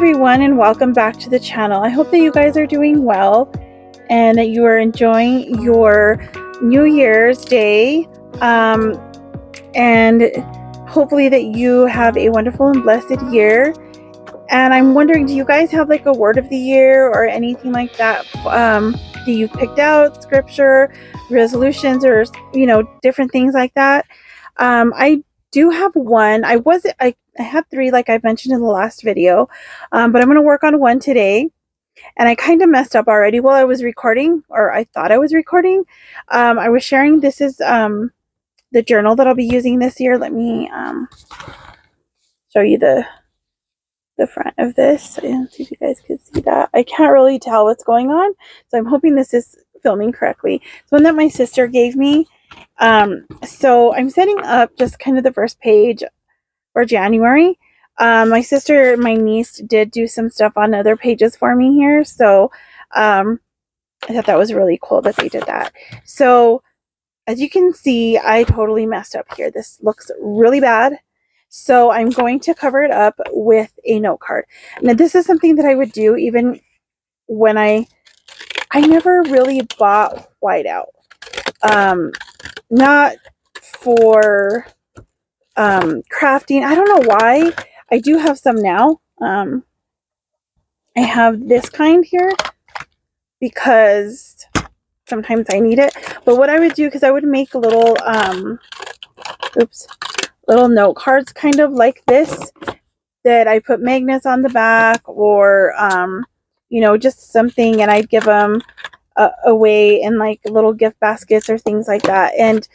everyone, and welcome back to the channel. I hope that you guys are doing well and that you are enjoying your New Year's Day, and hopefully that you have a wonderful and blessed year. And I'm wondering, do you guys have like a word of the year or anything like that? Do you picked out scripture, resolutions, or different things like that? I do have one. I had three, like I mentioned in the last video, but I'm going to work on one today. And I kind of messed up already while I was recording, or I thought I was recording. I was sharing, this is the journal that I'll be using this year. Let me show you the front of this and see if you guys can see that. I can't really tell what's going on, so I'm hoping this is filming correctly. It's one that my sister gave me. So I'm setting up just kind of the first page for January. My sister, my niece, did do some stuff on other pages for me here, so I thought that was really cool that they did that. So as you can see, I totally messed up here. This looks really bad. So I'm going to cover it up with a note card. Now this is something that I would do even when I never really bought whiteout. Not for crafting. I don't know why. I do have some now. I have this kind here because sometimes I need it. But what I would do, because I would make little little note cards kind of like this that I put magnets on the back, or just something, and I'd give them away in like little gift baskets or things like that. And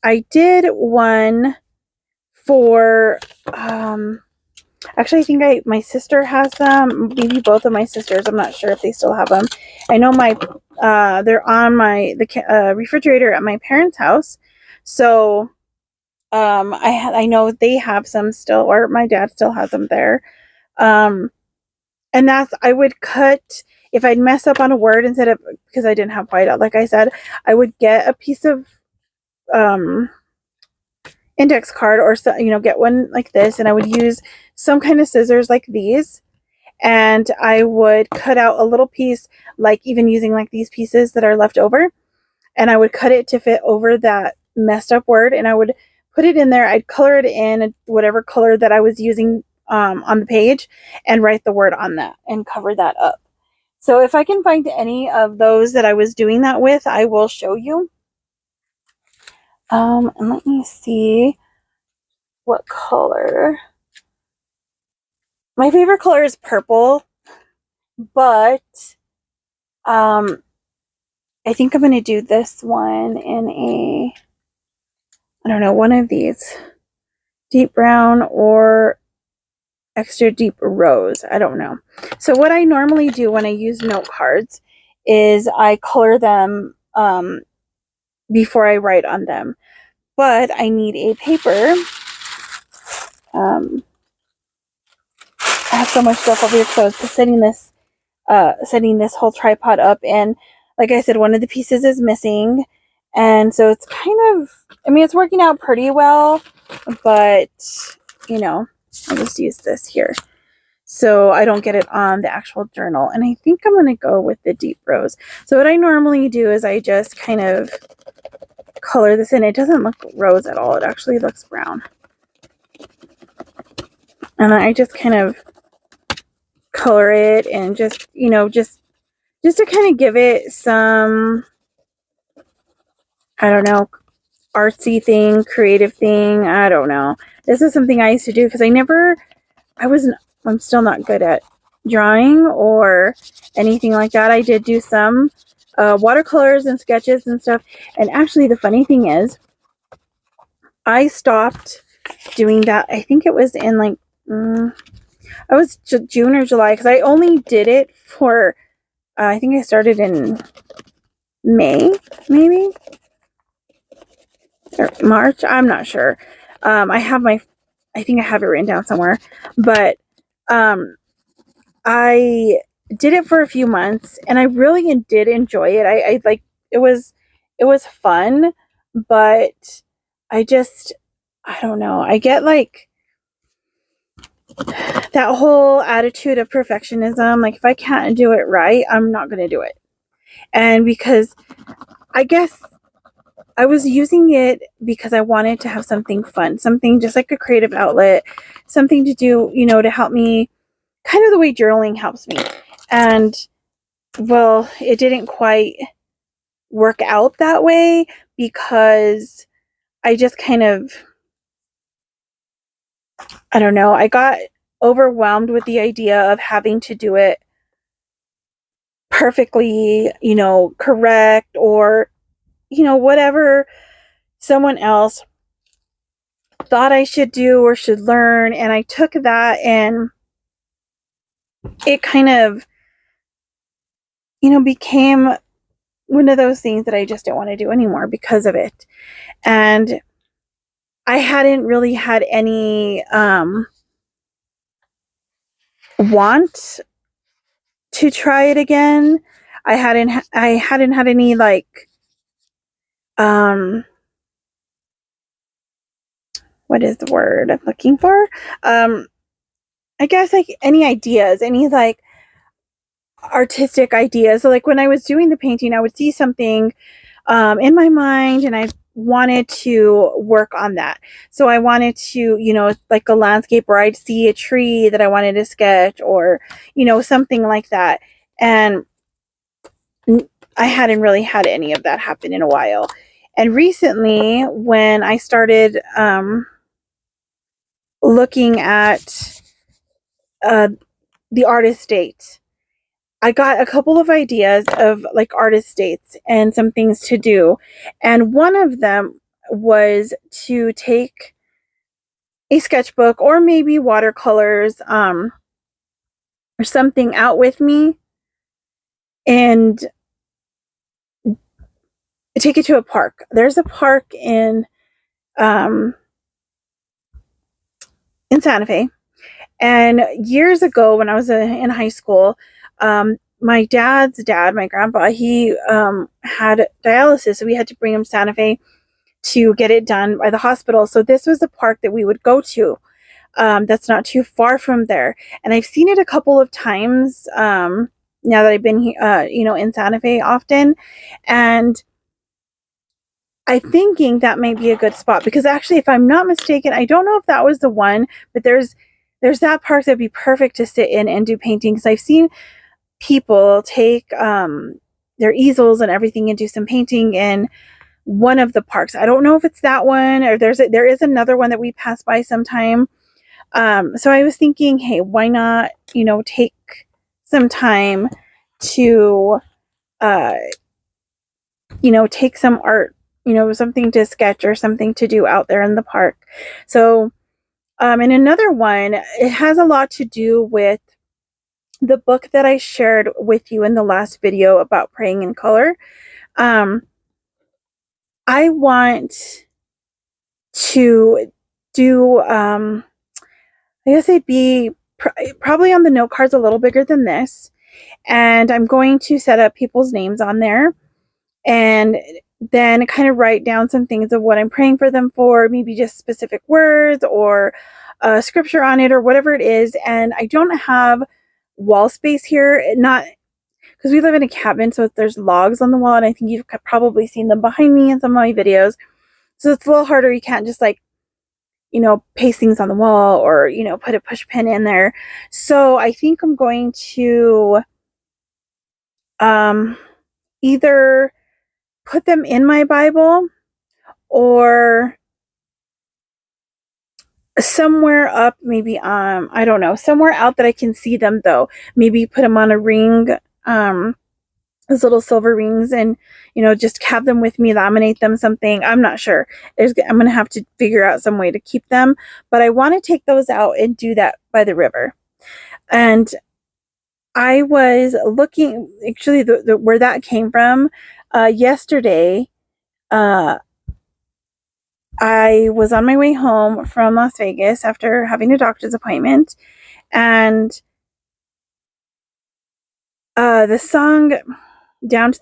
I did one for actually I think my sister has them, maybe both of my sisters. I'm not sure if they still have them. I know they're on the refrigerator at my parents' house. So I know they have some still, or my dad still has them there. And that's, I would cut, if I'd mess up on a word, instead of, because I didn't have whiteout, like I said, I would get a piece of index card, or get one like this, and I would use some kind of scissors like these, and I would cut out a little piece, like even using like these pieces that are left over, and I would cut it to fit over that messed up word, and I would put it in there. I'd color it in whatever color that I was using on the page, and write the word on that and cover that up. So if I can find any of those that I was doing that with, I will show you. And let me see what color. My favorite color is purple, but I think I'm going to do this one in I don't know, one of these. Deep brown or extra deep rose. I don't know. So what I normally do when I use note cards is I color them before I write on them. But I need a paper. I have so much stuff over here, so I was setting this whole tripod up, and like I said, one of the pieces is missing, and so it's kind of, I mean, it's working out pretty well, but I'll just use this here so I don't get it on the actual journal. And I think I'm going to go with the deep rose. So what I normally do is I just kind of color this in. It doesn't look rose at all. It actually looks brown. And I just kind of color it, and just to kind of give it some, I don't know, artsy thing, creative thing. I don't know. This is something I used to do because I'm still not good at drawing or anything like that. I did do some watercolors and sketches and stuff. And actually the funny thing is, I stopped doing that. I think it was in like, I was June or July, because I only did it for, I think I started in May, maybe, or March. I'm not sure. I think I have it written down somewhere, but I did it for a few months, and I really did enjoy it. I like, it was fun, but I don't know. I get like, that whole attitude of perfectionism, like if I can't do it right, I'm not going to do it. And because I guess I was using it because I wanted to have something fun, something just like a creative outlet, something to do, to help me, kind of the way journaling helps me. And well, it didn't quite work out that way because I just kind of, I don't know, I got overwhelmed with the idea of having to do it perfectly, correct, or, whatever someone else thought I should do or should learn. And I took that and it kind of, became one of those things that I just don't want to do anymore because of it. And I hadn't really had any want to try it again. I hadn't had any like what is the word I'm looking for? I guess like any ideas, any like artistic ideas. So like when I was doing the painting, I would see something in my mind and I wanted to work on that. So I wanted to, like a landscape where I'd see a tree that I wanted to sketch or, something like that. And I hadn't really had any of that happen in a while. And recently, when I started looking at the artist dates, I got a couple of ideas of like artist dates and some things to do. And one of them was to take a sketchbook or maybe watercolors or something out with me and take it to a park. There's a park in Santa Fe. And years ago when I was in high school, my dad's dad, my grandpa, he had dialysis, so we had to bring him to Santa Fe to get it done by the hospital. So this was a park that we would go to. That's not too far from there, and I've seen it a couple of times now that I've been here, in Santa Fe often, and I'm thinking that might be a good spot because actually, if I'm not mistaken, I don't know if that was the one, but there's that park that'd be perfect to sit in and do painting because I've seen people take their easels and everything and do some painting in one of the parks. I don't know if it's that one or there is another one that we pass by sometime. So I was thinking, hey, why not, take some time to, take some art, something to sketch or something to do out there in the park. So, and another one, it has a lot to do with the book that I shared with you in the last video about praying in color. I want to do, I guess I'd be probably on the note cards a little bigger than this. And I'm going to set up people's names on there and then kind of write down some things of what I'm praying for them for, maybe just specific words or scripture on it or whatever it is. And I don't have wall space here, not because we live in a cabin, so there's logs on the wall, and I think you've probably seen them behind me in some of my videos. So it's a little harder. You can't just like, paste things on the wall or, put a push pin in there. So I think I'm going to either put them in my Bible or somewhere up, maybe I don't know, somewhere out that I can see them though. Maybe put them on a ring, those little silver rings, and just have them with me, laminate them something. I'm not sure. I'm gonna have to figure out some way to keep them, but I want to take those out and do that by the river. And I was looking actually where that came from yesterday. I was on my way home from Las Vegas after having a doctor's appointment, and the song down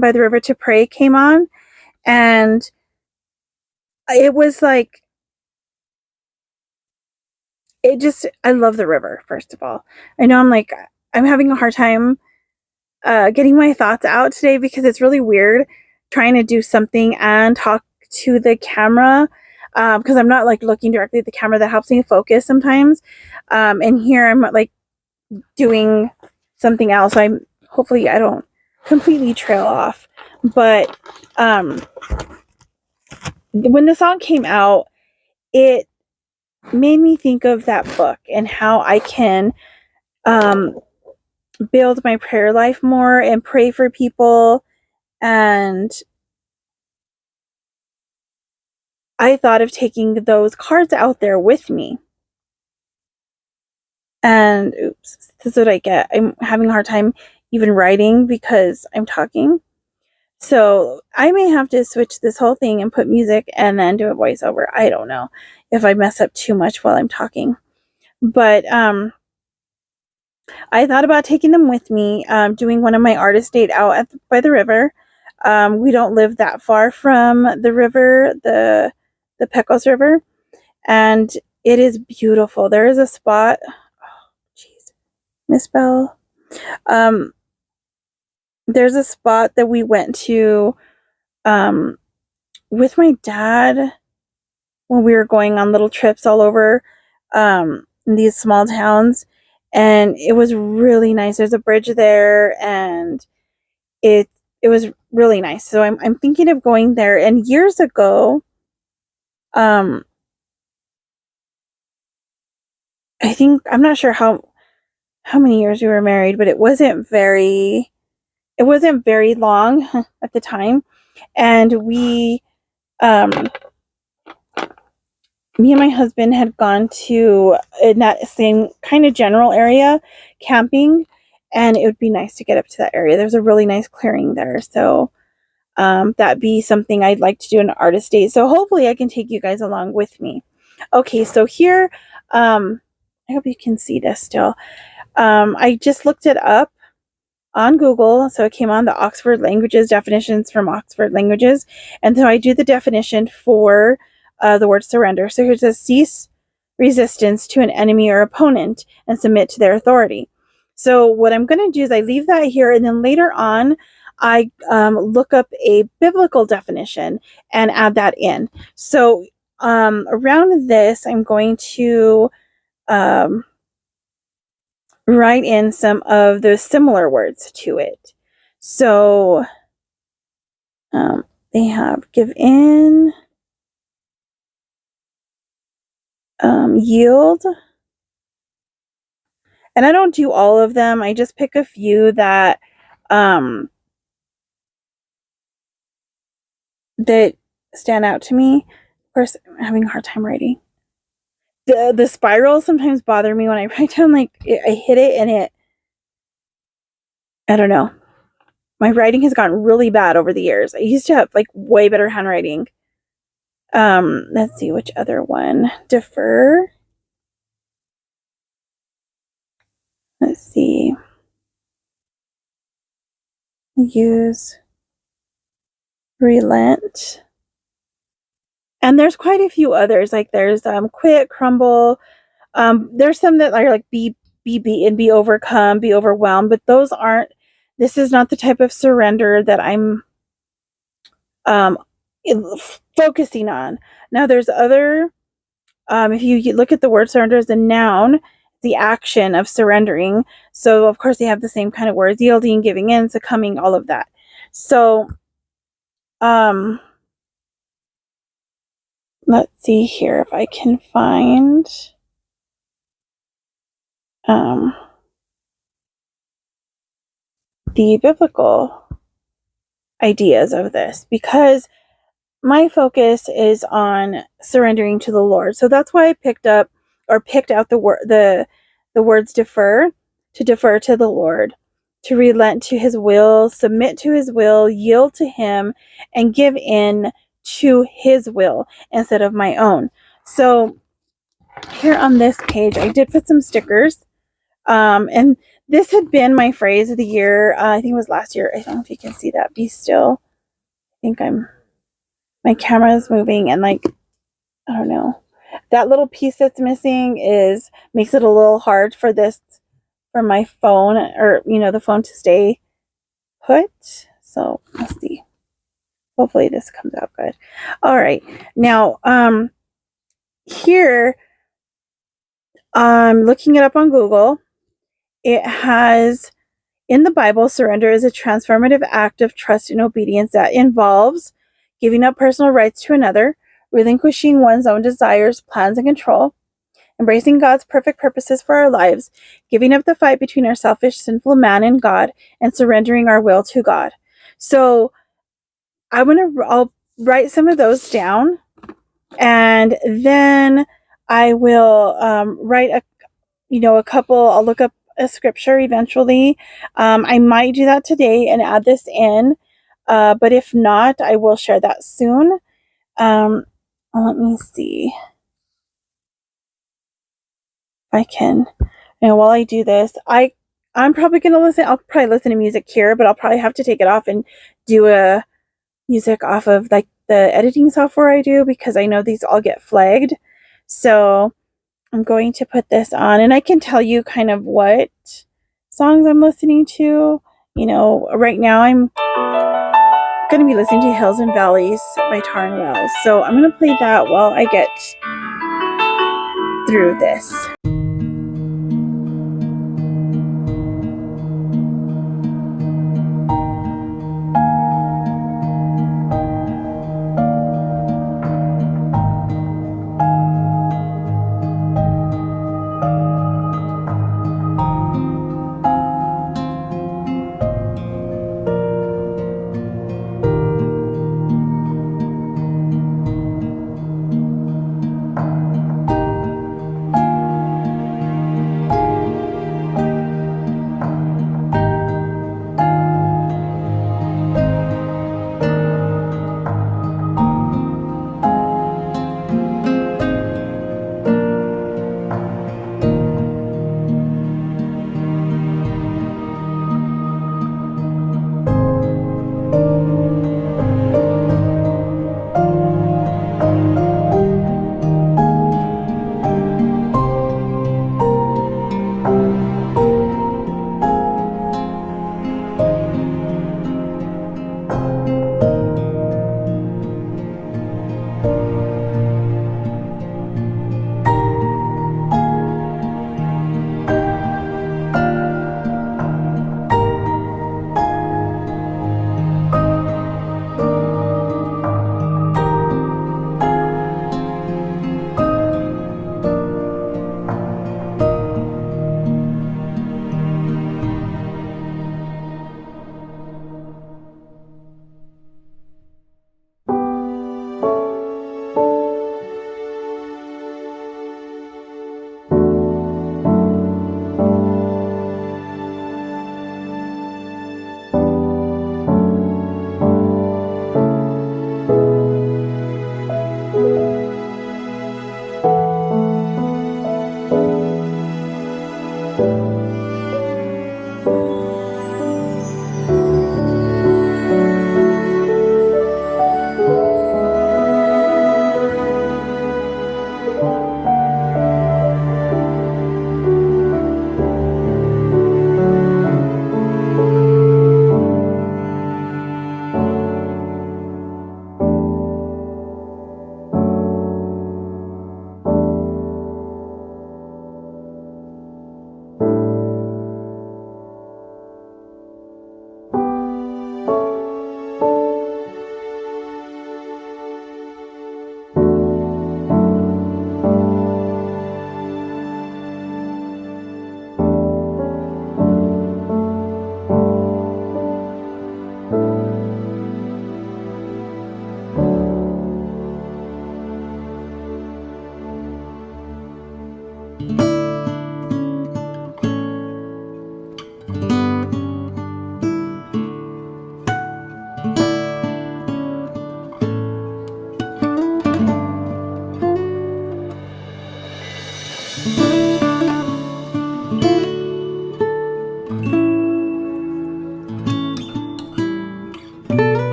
by the river to pray came on, and it was like I love the river, first of all. I know I'm having a hard time getting my thoughts out today because it's really weird trying to do something and talk to the camera, because I'm not like looking directly at the camera. That helps me focus sometimes. And here I'm like doing something else. Hopefully I don't completely trail off. But when the song came out, it made me think of that book and how I can build my prayer life more and pray for people. And I thought of taking those cards out there with me. And oops, this is what I get. I'm having a hard time even writing because I'm talking. So I may have to switch this whole thing and put music and then do a voiceover. I don't know if I mess up too much while I'm talking. But I thought about taking them with me, doing one of my artist date out by the river. We don't live that far from the river, the Pecos River, and it is beautiful. There is a spot. Oh, jeez, Miss Bell. There's a spot that we went to with my dad when we were going on little trips all over in these small towns, and it was really nice. There's a bridge there, and it was really nice. So I'm thinking of going there. And years ago, I think, I'm not sure how many years we were married, but it wasn't very long at the time. And me and my husband had gone to, in that same kind of general area, camping, and it would be nice to get up to that area. There's a really nice clearing there. So that'd be something I'd like to do an artist date. So hopefully I can take you guys along with me. Okay, so here, I hope you can see this still. I just looked it up on Google. So it came on the Oxford Languages, definitions from Oxford Languages. And so I do the definition for the word surrender. So here it says, cease resistance to an enemy or opponent and submit to their authority. So what I'm going to do is I leave that here, and then later on I look up a biblical definition and add that in. So around this, I'm going to write in some of those similar words to it. So they have give in, yield. And I don't do all of them. I just pick a few that that stand out to me. Of course, I'm having a hard time writing. The spirals sometimes bother me when I write down, like, I hit it and I don't know. My writing has gotten really bad over the years. I used to have like way better handwriting. Let's see, which other one? Defer. Let's see. Use. Relent. And there's quite a few others. Like there's quit, crumble. There's some that are like be beaten, be overcome, be overwhelmed, but those aren't. This is not the type of surrender that I'm focusing on. Now there's other. If you look at the word surrender as a noun, the action of surrendering. So of course they have the same kind of words: yielding, giving in, succumbing, all of that. So let's see here if I can find the biblical ideas of this, because my focus is on surrendering to the Lord. So that's why I picked out the words defer, to defer to the Lord, to relent to his will, submit to his will, yield to him, and give in to his will instead of my own. So here on this page, I did put some stickers. And this had been my phrase of the year. I think it was last year. I don't know if you can see that. Be still. I think my camera is moving, and like, I don't know. that little piece that's missing makes it a little hard for my phone, or the phone to stay put. So let's see. Hopefully this comes out good. All right. Now, here, I'm looking it up on Google. It has, in the Bible, surrender is a transformative act of trust and obedience that involves giving up personal rights to another, relinquishing one's own desires, plans, and control, embracing God's perfect purposes for our lives, giving up the fight between our selfish, sinful man and God, and surrendering our will to God. So I'll write some of those down, and then I will write a couple. I'll look up a scripture eventually. I might do that today and add this in, but if not, I will share that soon. Let me see if I can. While I do this, I'm probably gonna listen. I'll probably listen to music here, but I'll probably have to take it off and do a music off of like the editing software I do, because I know these all get flagged. So I'm going to put this on, and I can tell you kind of what songs I'm listening to. Right now I'm going to be listening to Hills and Valleys by Taryn Wells. So I'm going to play that while I get through this.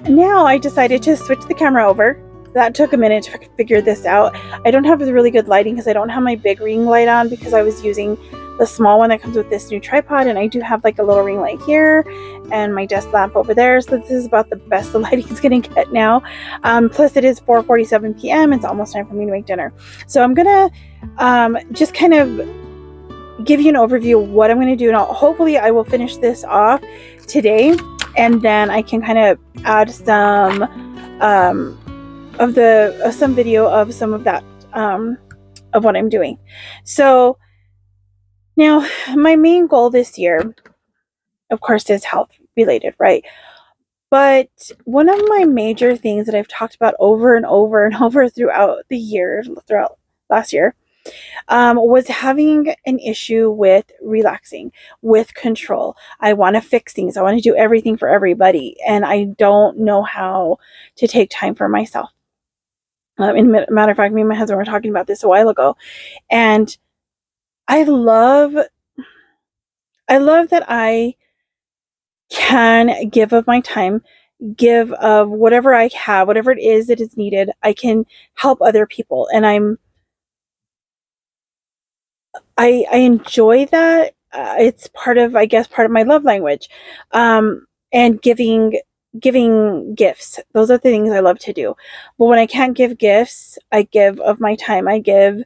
Now I decided to switch the camera over. That took a minute to figure this out. I don't have the really good lighting because I don't have my big ring light on, because I was using the small one that comes with this new tripod, and I do have like a little ring light here and my desk lamp over there, so this is about the best the lighting is going to get now. Plus it is 4:47 p.m. It's almost time for me to make dinner, so I'm gonna just kind of give you an overview of what I'm going to do, and hopefully I will finish this off today, and then I can kind of add some some video of some of that of what I'm doing. So now my main goal this year, of course, is health related, right? But one of my major things that I've talked about over and over and over throughout last year, was having an issue with relaxing, with control. I want to fix things. I want to do everything for everybody, and I don't know how to take time for myself. Matter of fact, me and my husband were talking about this a while ago, and I love that I can give of my time, give of whatever I have, whatever it is that is needed. I can help other people, and I enjoy that. It's part of my love language, and giving gifts. Those are the things I love to do. But when I can't give gifts, I give of my time. I give,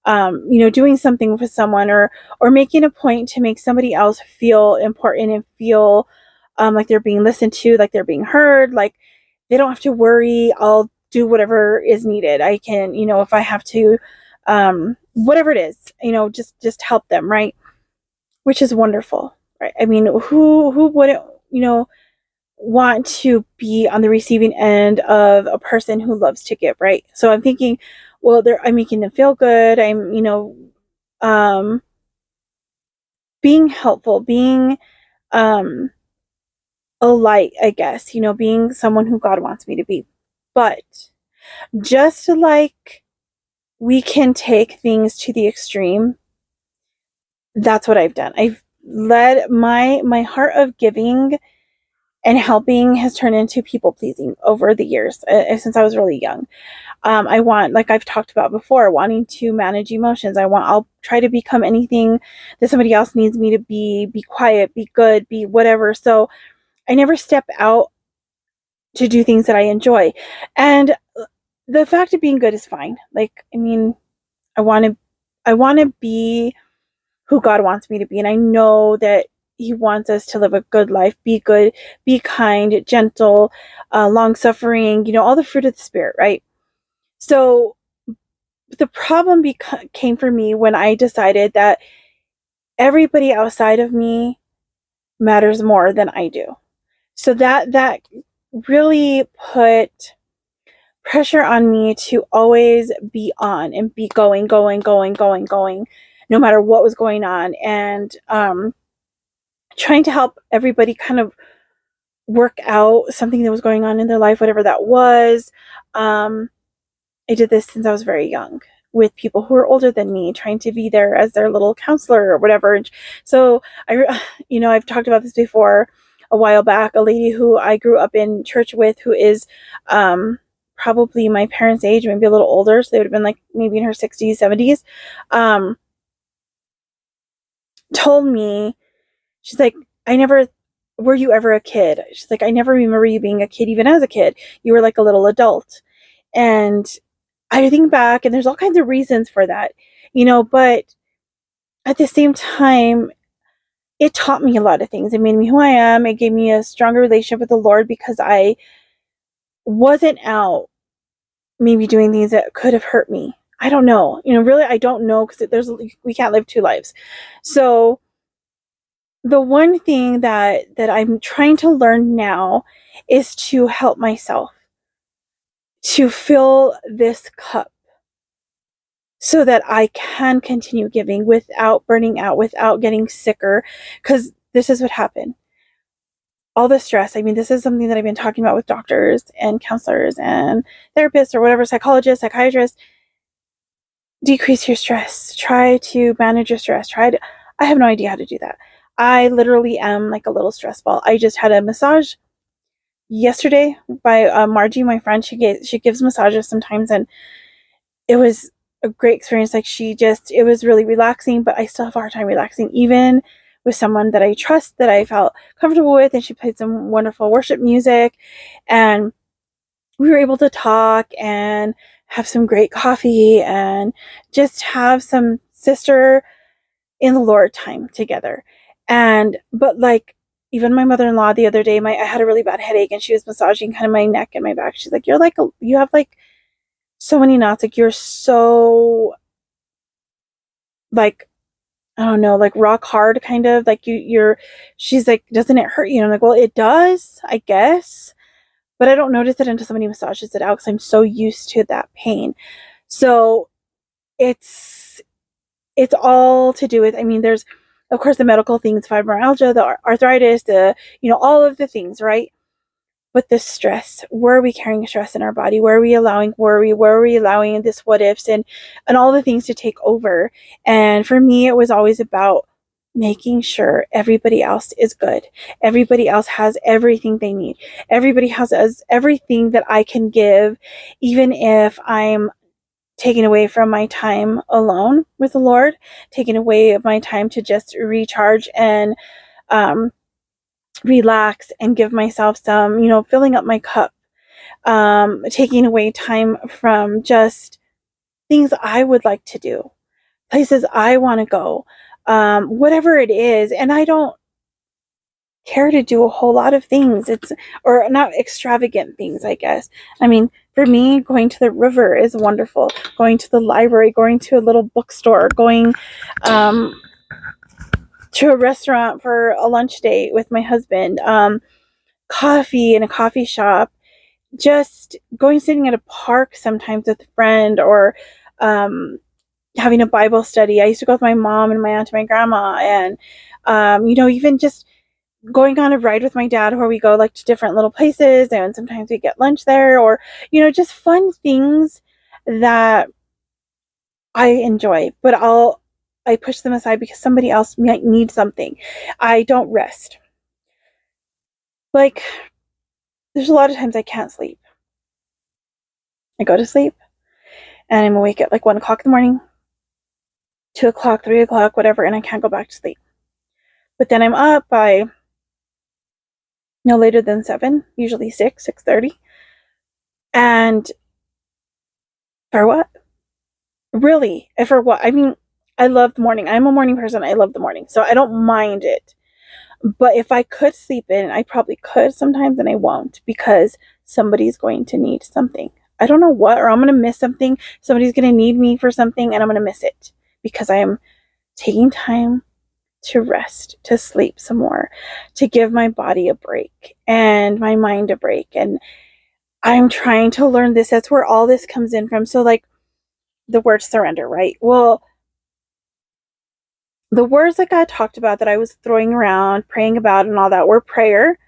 doing something for someone, or making a point to make somebody else feel important and feel like they're being listened to, like they're being heard, like they don't have to worry. I'll do whatever is needed. I can, if I have to, whatever it is, just help them, right? Which is wonderful, right? I mean, who wouldn't, want to be on the receiving end of a person who loves to give, right? So I'm thinking, well, I'm making them feel good. I'm, being helpful, being a light, I guess, being someone who God wants me to be. But just like we can take things to the extreme, that's what I've done. I've led my heart of giving and helping has turned into people pleasing over the years, since I was really young. I want, like I've talked about before, wanting to manage emotions. I'll try to become anything that somebody else needs me to be quiet, be good, be whatever. So I never step out to do things that I enjoy. And the fact of being good is fine. Like, I mean, I want to be who God wants me to be. And I know that He wants us to live a good life, be good, be kind, gentle, long-suffering, all the fruit of the Spirit, right? So the problem came for me when I decided that everybody outside of me matters more than I do. So that really put pressure on me to always be on and be going, no matter what was going on. And trying to help everybody kind of work out something that was going on in their life, whatever that was. I did this since I was very young, with people who are older than me, trying to be there as their little counselor or whatever. And so I've talked about this before a while back. A lady who I grew up in church with, who is probably my parents' age, maybe a little older, so they would have been like maybe in her 60s, 70s, told me, she's like, were you ever a kid? She's like, I never remember you being a kid. Even as a kid, you were like a little adult. And I think back, and there's all kinds of reasons for that, but at the same time, it taught me a lot of things. It made me who I am. It gave me a stronger relationship with the Lord, because I wasn't out maybe doing things that could have hurt me. I don't know. Really, I don't know, because we can't live two lives. So the one thing that I'm trying to learn now is to help myself to fill this cup, so that I can continue giving without burning out, without getting sicker. Because this is what happened. All the stress, I mean, this is something that I've been talking about with doctors and counselors and therapists or whatever, psychologists, psychiatrists. Decrease your stress. Try to manage your stress. I have no idea how to do that. I literally am like a little stress ball. I just had a massage yesterday by Margie, my friend. She gives massages sometimes, and it was a great experience. Like it was really relaxing, but I still have a hard time relaxing, even with someone that I trust, that I felt comfortable with. And she played some wonderful worship music, and we were able to talk and have some great coffee and just have some sister in the Lord time together. But like, even my mother-in-law the other day, I had a really bad headache, and she was massaging kind of my neck and my back. She's like, you have like so many knots. Like, you're so, like, I don't know, like rock hard kind of. Like, she's like, doesn't it hurt you? And I'm like, well, it does, I guess. But I don't notice it until somebody massages it out, because I'm so used to that pain. So it's all to do with, I mean, there's, of course, the medical things, fibromyalgia, the arthritis, all of the things, right? But the stress, where are we carrying stress in our body? Where are we allowing worry? Where are we allowing this what ifs and all the things to take over? And for me, it was always about making sure everybody else is good. Everybody else has everything they need. Everybody has everything that I can give, even if I'm taken away from my time alone with the Lord, taken away of my time to just recharge and relax and give myself some, filling up my cup, taking away time from just things I would like to do, places I want to go, whatever it is. And I don't care to do a whole lot of things. Or not extravagant things, I guess. I mean, for me, going to the river is wonderful. Going to the library, going to a little bookstore, going to a restaurant for a lunch date with my husband, coffee in a coffee shop, just sitting at a park sometimes with a friend, or having a Bible study. I used to go with my mom and my aunt and my grandma, and even just going on a ride with my dad, where we go like to different little places, and sometimes we get lunch there, or just fun things that I enjoy, but I push them aside because somebody else might need something. I don't rest. Like, there's a lot of times I can't sleep. I go to sleep and I'm awake at like 1 o'clock in the morning, 2 o'clock, 3 o'clock, whatever, and I can't go back to sleep. But then I'm up by no later than 7, usually 6:30. And for what? Really? For what? I mean, I love the morning. I'm a morning person. I love the morning. So I don't mind it. But if I could sleep in, I probably could sometimes, and I won't, because somebody's going to need something. I don't know what, or I'm going to miss something. Somebody's going to need me for something, and I'm going to miss it because I am taking time to rest, to sleep some more, to give my body a break and my mind a break. And I'm trying to learn this. That's where all this comes in from. So, like, the word surrender, right? Well, the words that God talked about that I was throwing around, praying about, and all that were prayer,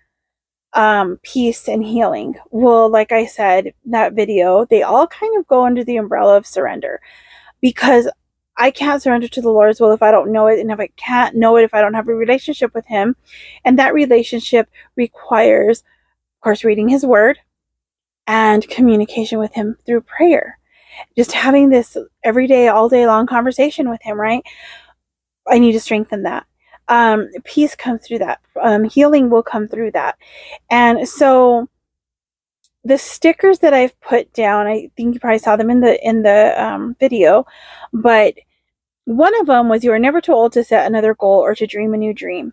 peace, and healing. Well, like I said, that video, they all kind of go under the umbrella of surrender, because I can't surrender to the Lord's will if I don't know it, and if I can't know it if I don't have a relationship with Him. And that relationship requires, of course, reading His Word and communication with Him through prayer. Just having this every day, all day long conversation with Him, right? I need to strengthen that. Peace comes through that. Healing will come through that. And so the stickers that I've put down, I think you probably saw them in the video, but one of them was, you are never too old to set another goal or to dream a new dream.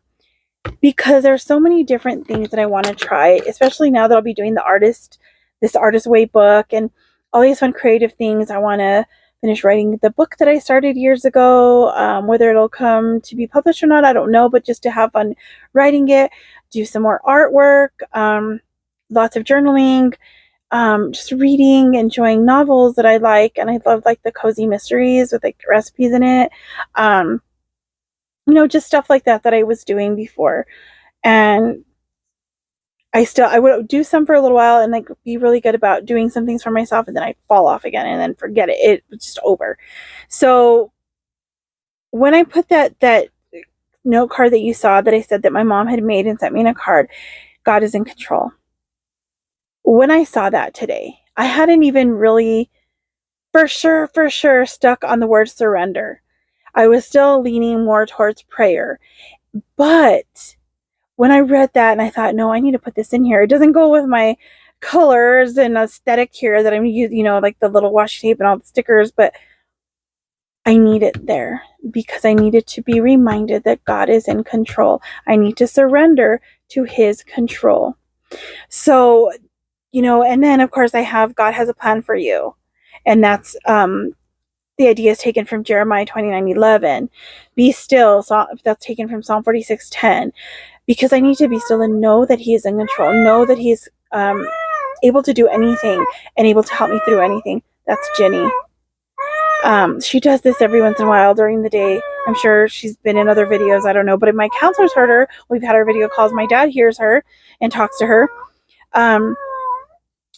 Because there's so many different things that I want to try, especially now that I'll be doing this Artist Way book and all these fun creative things. I want to finish writing the book that I started years ago. Whether it'll come to be published or not, I don't know, but just to have fun writing it, do some more artwork, lots of journaling, just reading, enjoying novels that I like. And I love like the cozy mysteries with like recipes in it. Just stuff like that I was doing before. And I would do some for a little while and like be really good about doing some things for myself, and then I'd fall off again and then forget it. It was just over. So when I put that note card that you saw that I said that my mom had made and sent me in a card, God is in control. when I saw that today, I hadn't even really for sure stuck on the word surrender. I was still leaning more towards prayer. But when I read that and I thought, no, I need to put this in here. It doesn't go with my colors and aesthetic here that I'm using, like the little washi tape and all the stickers, but I need it there because I needed to be reminded that God is in control. I need to surrender to his control. So, and then of course I have God has a plan for you. And that's the idea is taken from Jeremiah 29:11. Be still. So that's taken from Psalm 46:10. Because I need to be still and know that he is in control. Know that he's able to do anything and able to help me through anything. That's Jenny. She does this every once in a while during the day. I'm sure she's been in other videos. I don't know. But if my counselor's heard her, we've had our video calls. My dad hears her and talks to her.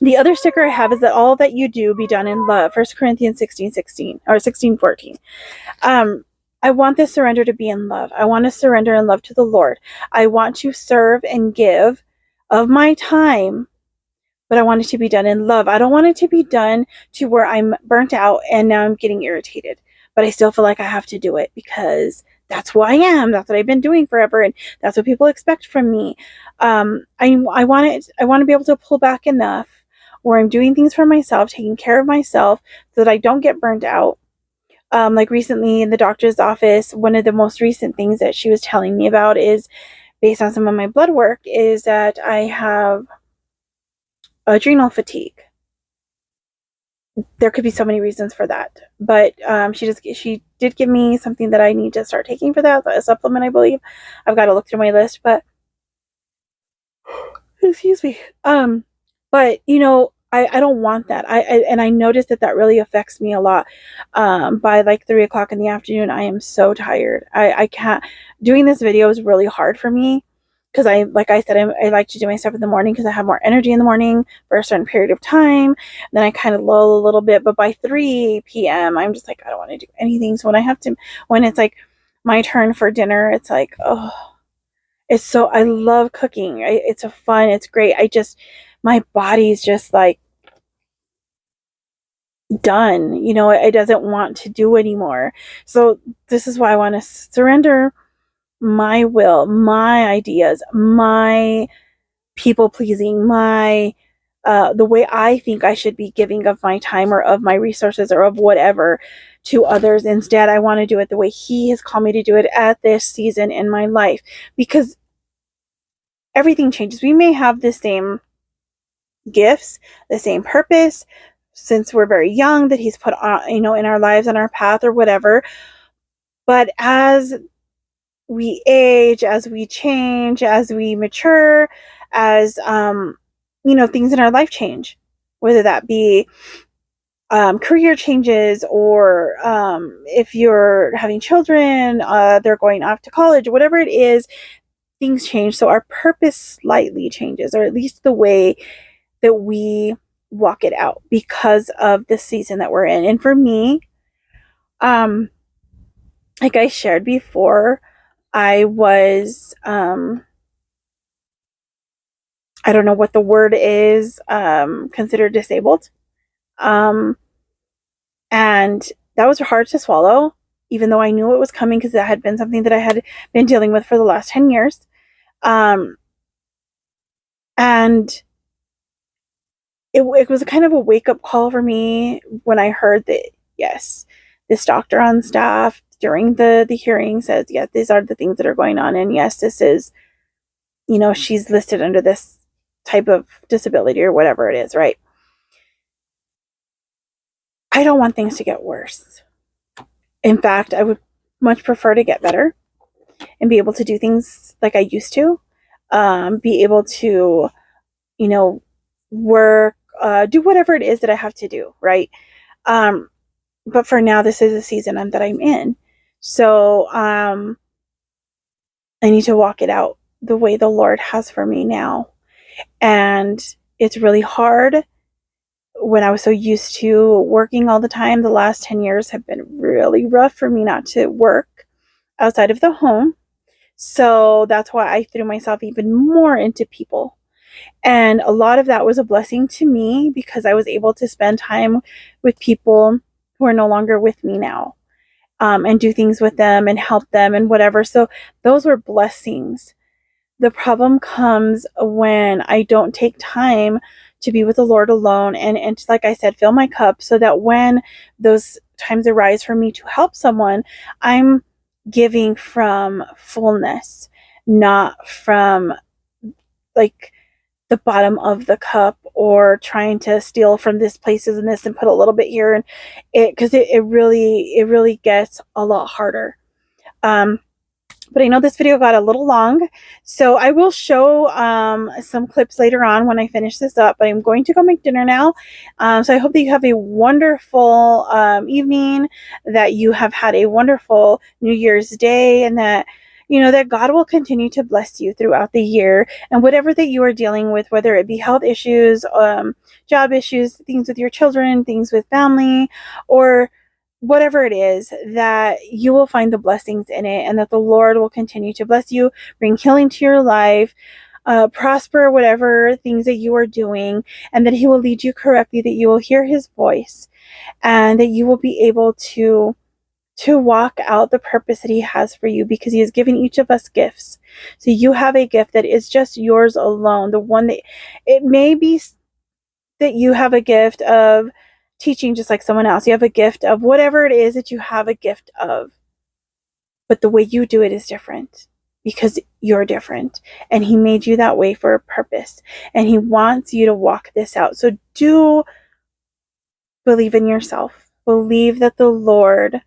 The other sticker I have is that all that you do be done in love. 1 Corinthians 16:16 or 16:14. I want this surrender to be in love. I want to surrender in love to the Lord. I want to serve and give of my time, but I want it to be done in love. I don't want it to be done to where I'm burnt out and now I'm getting irritated, but I still feel like I have to do it because that's who I am. That's what I've been doing forever, and that's what people expect from me. I want to be able to pull back enough where I'm doing things for myself, taking care of myself, so that I don't get burnt out. Like recently in the doctor's office, one of the most recent things that she was telling me about is based on some of my blood work is that I have adrenal fatigue. There could be so many reasons for that, but she did give me something that I need to start taking for that, a supplement, I believe. I've got to look through my list, but excuse me. But I don't want that. I noticed that really affects me a lot. By like 3 o'clock in the afternoon, I am so tired. I can't. Doing this video is really hard for me because like I said, I like to do my stuff in the morning because I have more energy in the morning for a certain period of time. Then I kind of lull a little bit, but by 3 p.m., I'm just like I don't want to do anything. So when it's like my turn for dinner, it's like I love cooking. It's fun. It's great. My body's just like done. It doesn't want to do anymore. So this is why I want to surrender my will, my ideas, my people pleasing, my the way I think I should be giving of my time or of my resources or of whatever to others. Instead, I want to do it the way he has called me to do it at this season in my life, because everything changes. We may have the same gifts, the same purpose, since we're very young that he's put on, in our lives, on our path or whatever. But as we age, as we change, as we mature, as things in our life change, whether that be career changes or if you're having children, they're going off to college, whatever it is, things change. So our purpose slightly changes, or at least the way that we walk it out because of the season that we're in. And for me, like I shared before, I was I don't know what the word is, considered disabled. And that was hard to swallow, even though I knew it was coming because that had been something that I had been dealing with for the last 10 years. And it was kind of a wake-up call for me when I heard that, yes, this doctor on staff during the hearing says, yes, these are the things that are going on. And yes, this is, she's listed under this type of disability or whatever it is, right? I don't want things to get worse. In fact, I would much prefer to get better and be able to do things like I used to, be able to, work, do whatever it is that I have to do, right? But for now, this is a season that I'm in. So I need to walk it out the way the Lord has for me now. And it's really hard when I was so used to working all the time. The last 10 years have been really rough for me not to work outside of the home. So that's why I threw myself even more into people, And a lot of that was a blessing to me because I was able to spend time with people who are no longer with me now, and do things with them and help them and whatever. So those were blessings. The problem comes when I don't take time to be with the Lord alone and like I said, fill my cup so that when those times arise for me to help someone, I'm giving from fullness, not from like the bottom of the cup or trying to steal from this places and this and put a little bit here, and it really gets a lot harder. But I know this video got a little long, so I will show some clips later on when I finish this up, but I'm going to go make dinner now. So I hope that you have a wonderful evening, that you have had a wonderful New Year's Day, and that that God will continue to bless you throughout the year, and whatever that you are dealing with, whether it be health issues, job issues, things with your children, things with family, or whatever it is, that you will find the blessings in it, and that the Lord will continue to bless you, bring healing to your life, prosper whatever things that you are doing, and that He will lead you correctly, that you will hear His voice, and that you will be able to walk out the purpose that He has for you, because He has given each of us gifts. So you have a gift that is just yours alone. The one that it may be that you have a gift of teaching just like someone else. You have a gift of whatever it is that you have a gift of. But the way you do it is different because you're different. And He made you that way for a purpose. And He wants you to walk this out. So do believe in yourself. Believe that the Lord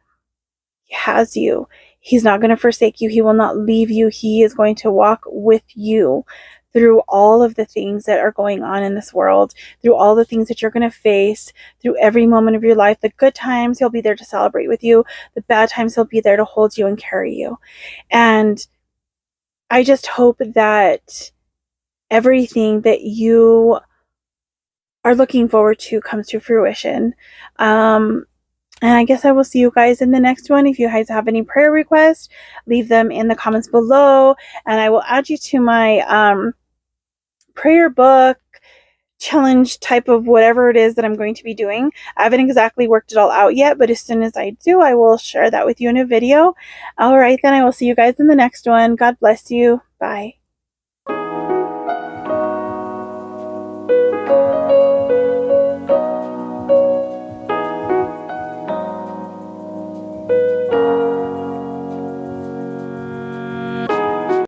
has you. He's not going to forsake you. He will not leave you. He is going to walk with you through all of the things that are going on in this world, through all the things that you're going to face, through every moment of your life. The good times, He'll be there to celebrate with you. The bad times, He'll be there to hold you and carry you. And I just hope that everything that you are looking forward to comes to fruition. And I guess I will see you guys in the next one. If you guys have any prayer requests, leave them in the comments below, and I will add you to my prayer book challenge type of whatever it is that I'm going to be doing. I haven't exactly worked it all out yet, but as soon as I do, I will share that with you in a video. All right, then I will see you guys in the next one. God bless you. Bye.